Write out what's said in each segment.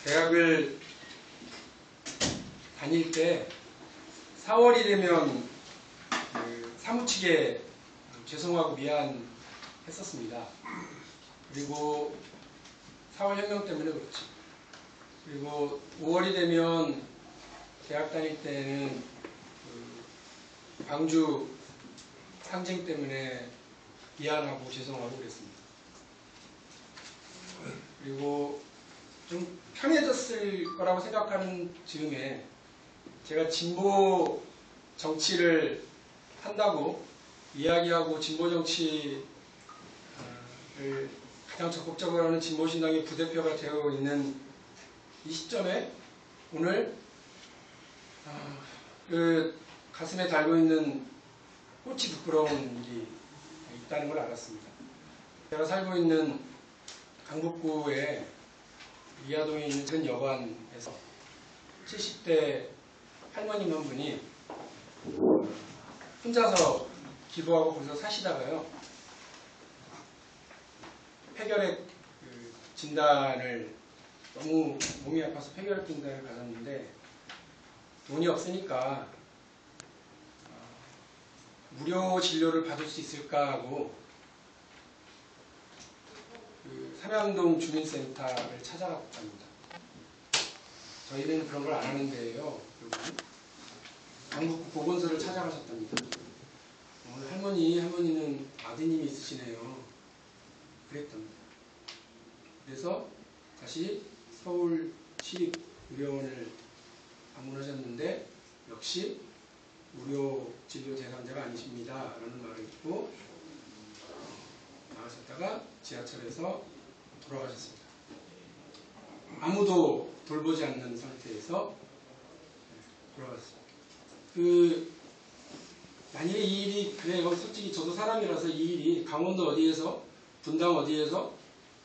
대학을 다닐 때 4월이 되면 사무치게 죄송하고 미안했었습니다. 그리고 4월 혁명 때문에 그렇죠. 그리고 5월이 되면 대학 다닐 때는 광주 항쟁 때문에 미안하고 죄송하고 그랬습니다. 그리고 좀 편해졌을 거라고 생각하는 즈음에 제가 진보 정치를 한다고 이야기하고 진보 정치를 가장 적극적으로 하는 진보신당의 부대표가 되어 있는 이 시점에 오늘 그 가슴에 달고 있는 꽃이 부끄러운 일이 있다는 걸 알았습니다. 제가 살고 있는 강북구의 이하동에 있는 큰 여관에서 70대 할머님 한 분이 혼자서 기도하고 거기서 사시다가요, 폐결핵 진단을 너무 몸이 아파서 폐결핵 진단을 받았는데 돈이 없으니까 무료 진료를 받을 수 있을까 하고 삼양동 주민센터를 찾아갔답니다. 저희는 그런 걸 안 하는데요. 강북구 보건소를 찾아가셨답니다. 할머니는 아드님이 있으시네요. 그랬답니다. 그래서 다시 서울시립의료원을 방문하셨는데 역시 무료 진료 대상자가 아니십니다 라는 말을 듣고 나가셨다가 지하철에서 돌아가셨습니다. 아무도 돌보지 않는 상태에서 돌아갔습니다. 만약에 이 일이 그래요. 솔직히 저도 사람이라서 이 일이 강원도 어디에서 분당 어디에서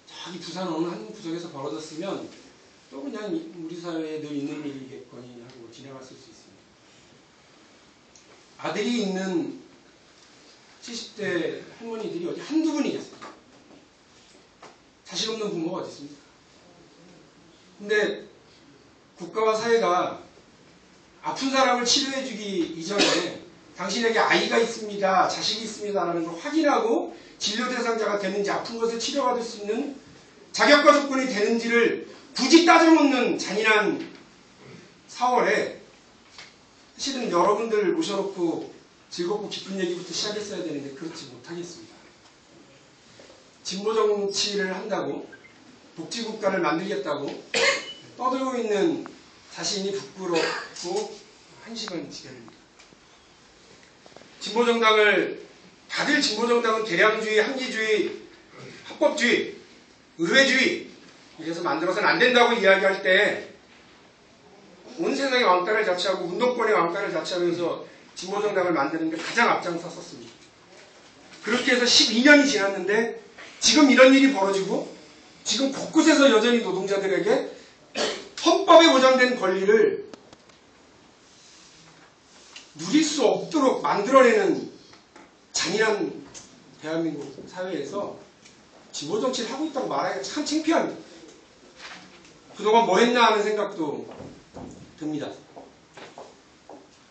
저기 부산 어느 한 구석에서 벌어졌으면 또 그냥 우리 사회에 늘 있는 일이겠거니 하고 지나갔을 수 있습니다. 아들이 있는 70대 할머니들이 어디 한두 분이겠습니까? 자식 없는 부모가 어디 있습니까? 근데 국가와 사회가 아픈 사람을 치료해주기 이전에 당신에게 아이가 있습니다, 자식이 있습니다 라는 걸 확인하고 진료 대상자가 되는지 아픈 것을 치료받을 수 있는 자격과 조건이 되는지를 굳이 따져놓는 잔인한 4월에 사실은 여러분들 모셔놓고 즐겁고 기쁜 얘기부터 시작했어야 되는데 그렇지 못하겠습니다. 진보 정치를 한다고 복지국가를 만들겠다고 떠들고 있는 자신이 부끄럽고 한심한 지경입니다. 다들 진보정당은 개량주의, 합리주의, 합법주의, 의회주의 이래서 만들어서는 안 된다고 이야기할 때 온 세상의 왕따를 자처하고 운동권의 왕따를 자처하면서 진보정당을 만드는 게 가장 앞장섰었습니다. 그렇게 해서 12년이 지났는데 지금 이런 일이 벌어지고 지금 곳곳에서 여전히 노동자들에게 헌법에 보장된 권리를 누릴 수 없도록 만들어내는 잔인한 대한민국 사회에서 진보정치를 하고 있다고 말하기가 참 창피합니다. 그동안 뭐 했나 하는 생각도 듭니다.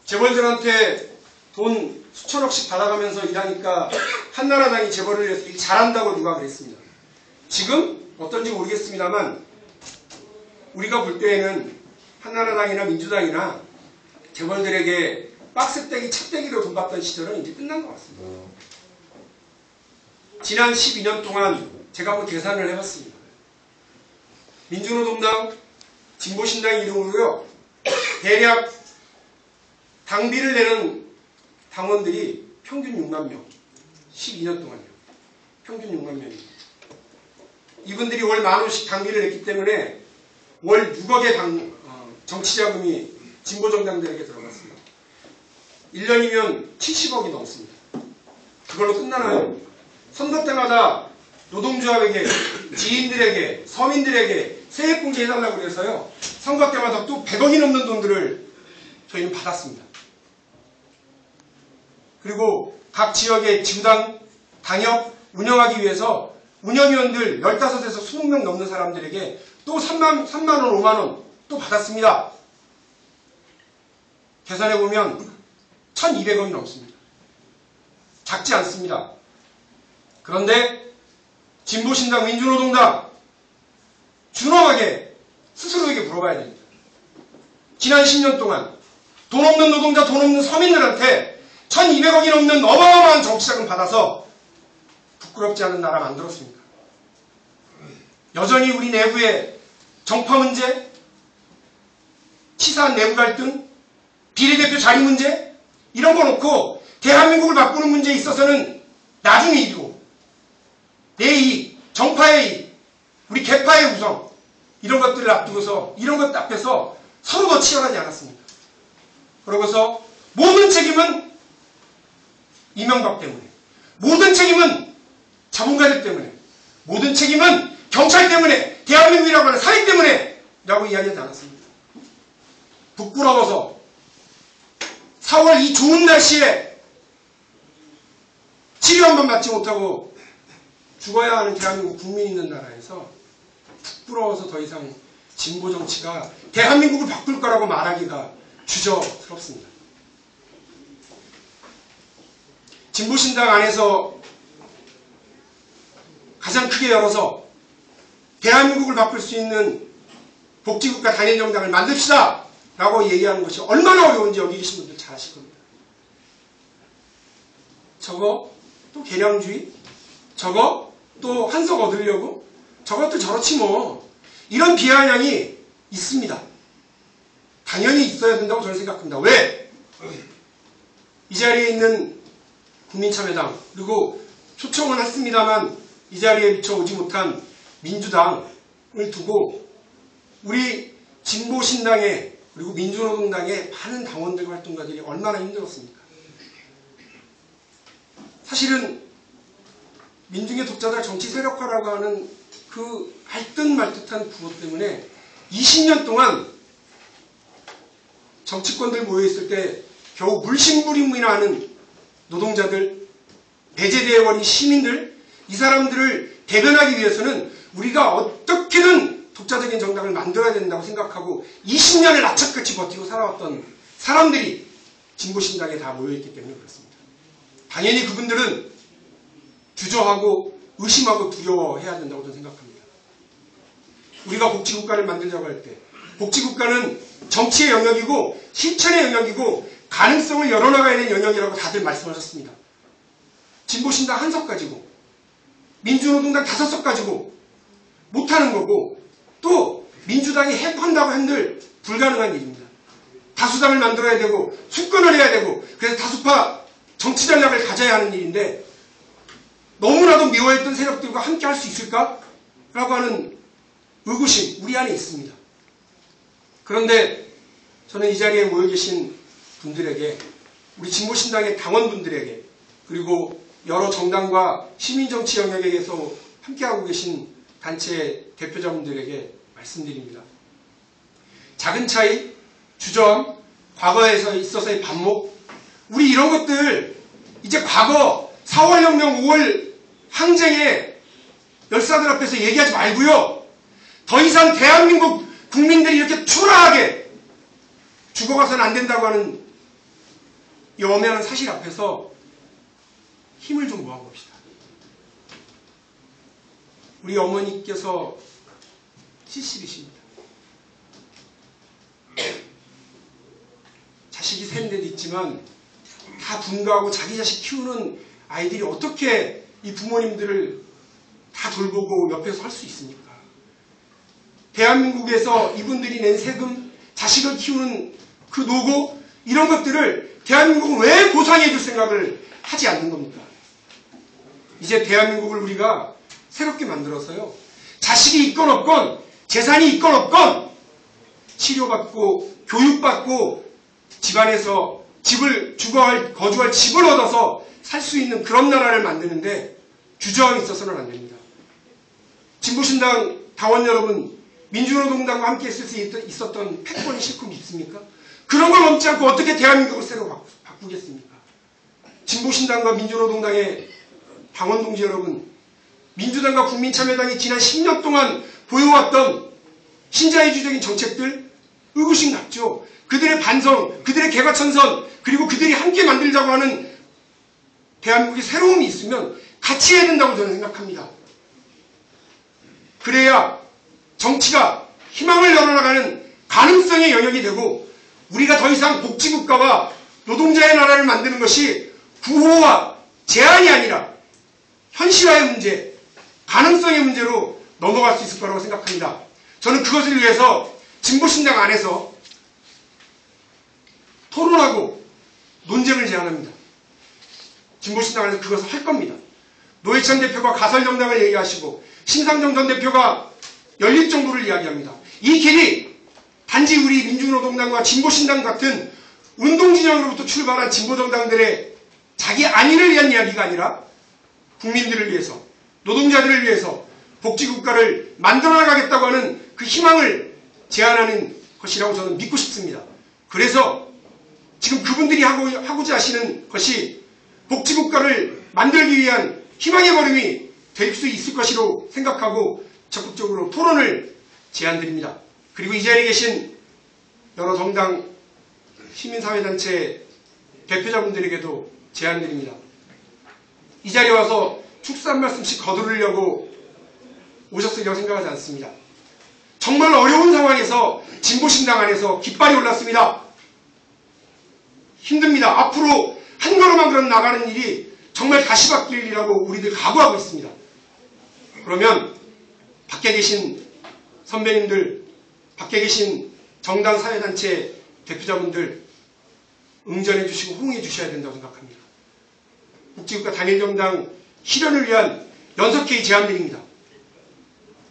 재벌들한테 돈 수천억씩 받아가면서 일하니까 한나라당이 재벌을 위해서 일 잘한다고 누가 그랬습니다. 지금 어떤지 모르겠습니다만 우리가 볼 때에는 한나라당이나 민주당이나 재벌들에게 박스떼기, 찻떼기로 돈 받던 시절은 이제 끝난 것 같습니다. 지난 12년 동안 제가 한번 계산을 해봤습니다. 민주노동당, 진보신당 이름으로요, 대략 당비를 내는 당원들이 평균 6만 명, 12년 동안요. 평균 6만 명입니다. 이분들이 월 10,000원씩 당비를 냈기 때문에 월 6억의 정치자금이 진보정당들에게 들어갔습니다. 1년이면 70억이 넘습니다. 그걸로 끝나나요? 선거 때마다 노동조합에게, 지인들에게, 서민들에게 세액공제 해달라고 그래서요, 선거 때마다 또 100억이 넘는 돈들을 저희는 받았습니다. 그리고 각 지역의 지구당, 당협 운영하기 위해서 운영위원들 15에서 20명 넘는 사람들에게 또 3만 원, 5만 원 또 받았습니다. 계산해 보면 1,200원이 넘습니다. 작지 않습니다. 그런데 진보신당, 민주노동당 준엄하게 스스로에게 물어봐야 됩니다. 지난 10년 동안 돈 없는 노동자, 돈 없는 서민들한테 1,200억이 넘는 어마어마한 정치자금 받아서 부끄럽지 않은 나라 만들었습니까? 여전히 우리 내부의 정파 문제, 치사한 내부 갈등, 비례대표 자리 문제 이런 거 놓고 대한민국을 바꾸는 문제에 있어서는 나중에 일이고 내 이익, 정파의 이익, 우리 개파의 우성 이런 것들을 앞두고서 이런 것 앞에서 서로 더 치열하지 않았습니까? 그러고서 모든 책임은 이명박 때문에, 모든 책임은 자본가들 때문에, 모든 책임은 경찰 때문에, 대한민국이라고 하는 사회 때문에 라고 이야기하지 않았습니다. 부끄러워서 4월 이 좋은 날씨에 치료 한 번 받지 못하고 죽어야 하는 대한민국 국민이 있는 나라에서 부끄러워서 더 이상 진보 정치가 대한민국을 바꿀 거라고 말하기가 주저스럽습니다. 진보신당 안에서 가장 크게 열어서 대한민국을 바꿀 수 있는 복지국가 단일정당을 만듭시다 라고 얘기하는 것이 얼마나 어려운지 여기 계신 분들 잘 아실 겁니다. 저거 또 개량주의? 저거 또 한석 얻으려고? 저것도 저렇지 뭐. 이런 비아냥이 있습니다. 당연히 있어야 된다고 저는 생각합니다. 왜? 이 자리에 있는 국민참여당 그리고 초청은 했습니다만 이 자리에 미처 오지 못한 민주당을 두고 우리 진보신당의 그리고 민주노동당의 많은 당원들과 활동가들이 얼마나 힘들었습니까? 사실은 민중의 독자들 정치 세력화라고 하는 그 알듯말듯한 구호 때문에 20년 동안 정치권들 모여있을 때 겨우 물심부림이나 하는 노동자들, 배제되어버린 시민들, 이 사람들을 대변하기 위해서는 우리가 어떻게든 독자적인 정당을 만들어야 된다고 생각하고 20년을 악착같이 버티고 살아왔던 사람들이 진보신당에 다 모여있기 때문에 그렇습니다. 당연히 그분들은 주저하고 의심하고 두려워해야 된다고 저는 생각합니다. 우리가 복지국가를 만들자고 할 때 복지국가는 정치의 영역이고 실천의 영역이고 가능성을 열어나가야 되는 영역이라고 다들 말씀하셨습니다. 진보신당 한 석 가지고 민주노동당 5석 가지고 못하는 거고 또 민주당이 해한다고 한들 불가능한 일입니다. 다수당을 만들어야 되고 수권을 해야 되고 그래서 다수파 정치 전략을 가져야 하는 일인데 너무나도 미워했던 세력들과 함께 할 수 있을까? 라고 하는 의구심 우리 안에 있습니다. 그런데 저는 이 자리에 모여 계신 분들에게 우리 진보신당의 당원분들에게 그리고 여러 정당과 시민정치 영역에서 함께하고 계신 단체 대표자분들에게 말씀드립니다. 작은 차이, 주저함, 과거에서 있어서의 반목 우리 이런 것들 이제 과거 4월혁명 5월 항쟁의 열사들 앞에서 얘기하지 말고요. 더 이상 대한민국 국민들이 이렇게 초라하게 죽어가서는 안 된다고 하는 이 엄연한 사실 앞에서 힘을 좀 모아봅시다. 우리 어머니께서 70이십니다. 자식이 셋인데도 있지만 다 분가하고 자기 자식 키우는 아이들이 어떻게 이 부모님들을 다 돌보고 옆에서 할 수 있습니까? 대한민국에서 이분들이 낸 세금, 자식을 키우는 그 노고 이런 것들을 대한민국은 왜 보상해 줄 생각을 하지 않는 겁니까? 이제 대한민국을 우리가 새롭게 만들어서요. 자식이 있건 없건 재산이 있건 없건 치료받고 교육받고 집안에서 집을 거주할 집을 얻어서 살 수 있는 그런 나라를 만드는데 주저함이 있어서는 안 됩니다. 진보신당 당원 여러분 민주노동당과 함께 있을 수 있었던 패권이 싫고 믿습니까? 그런 걸 넘지 않고 어떻게 대한민국을 새로 바꾸겠습니까? 진보신당과 민주노동당의 당원 동지 여러분 민주당과 국민참여당이 지난 10년 동안 보여왔던 신자유주의적인 정책들 의구심 같죠. 그들의 반성, 그들의 개과천선, 그리고 그들이 함께 만들자고 하는 대한민국의 새로움이 있으면 같이 해야 된다고 저는 생각합니다. 그래야 정치가 희망을 열어나가는 가능성의 영역이 되고 우리가 더 이상 복지국가와 노동자의 나라를 만드는 것이 구호와 제안이 아니라 현실화의 문제, 가능성의 문제로 넘어갈 수 있을 거라고 생각합니다. 저는 그것을 위해서 진보신당 안에서 토론하고 논쟁을 제안합니다. 진보신당 안에서 그것을 할 겁니다. 노회찬 대표가 가설정당을 얘기하시고 심상정 전 대표가 연립정부를 이야기합니다. 이 길이 단지 우리 민주노동당과 진보신당 같은 운동진영으로부터 출발한 진보정당들의 자기 안위를 위한 이야기가 아니라 국민들을 위해서, 노동자들을 위해서 복지국가를 만들어나가겠다고 하는 그 희망을 제안하는 것이라고 저는 믿고 싶습니다. 그래서 지금 그분들이 하고자 하시는 것이 복지국가를 만들기 위한 희망의 걸음이 될 수 있을 것이라고 생각하고 적극적으로 토론을 제안드립니다. 그리고 이 자리에 계신 여러 정당, 시민사회단체 대표자분들에게도 제안드립니다. 이 자리에 와서 축사 한 말씀씩 거두려고 오셨으리라고 생각하지 않습니다. 정말 어려운 상황에서 진보신당 안에서 깃발이 올랐습니다. 힘듭니다. 앞으로 한 걸음만 그럼 나가는 일이 정말 다시 바뀔 일이라고 우리들 각오하고 있습니다. 그러면 밖에 계신 선배님들, 밖에 계신 정당 사회단체 대표자분들 응전해 주시고 호응해 주셔야 된다고 생각합니다. 복지국가 단일정당 실현을 위한 연석회의 제안드립니다.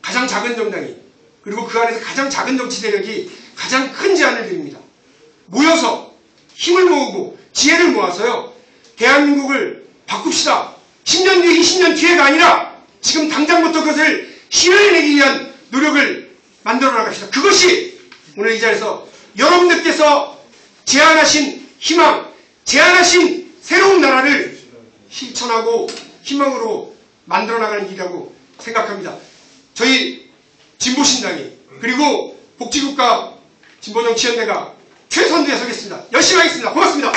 가장 작은 정당이, 그리고 그 안에서 가장 작은 정치 세력이 가장 큰 제안을 드립니다. 모여서 힘을 모으고 지혜를 모아서요, 대한민국을 바꿉시다. 10년 뒤에 20년 뒤에가 아니라 지금 당장부터 그것을 실현해내기 위한 노력을 만들어 나갑시다. 그것이 오늘 이 자리에서 여러분들께서 제안하신 희망, 제안하신 새로운 나라를 실천하고 희망으로 만들어 나가는 길이라고 생각합니다. 저희 진보신당이, 그리고 복지국가 진보정치연대가 최선두에 서겠습니다. 열심히 하겠습니다. 고맙습니다.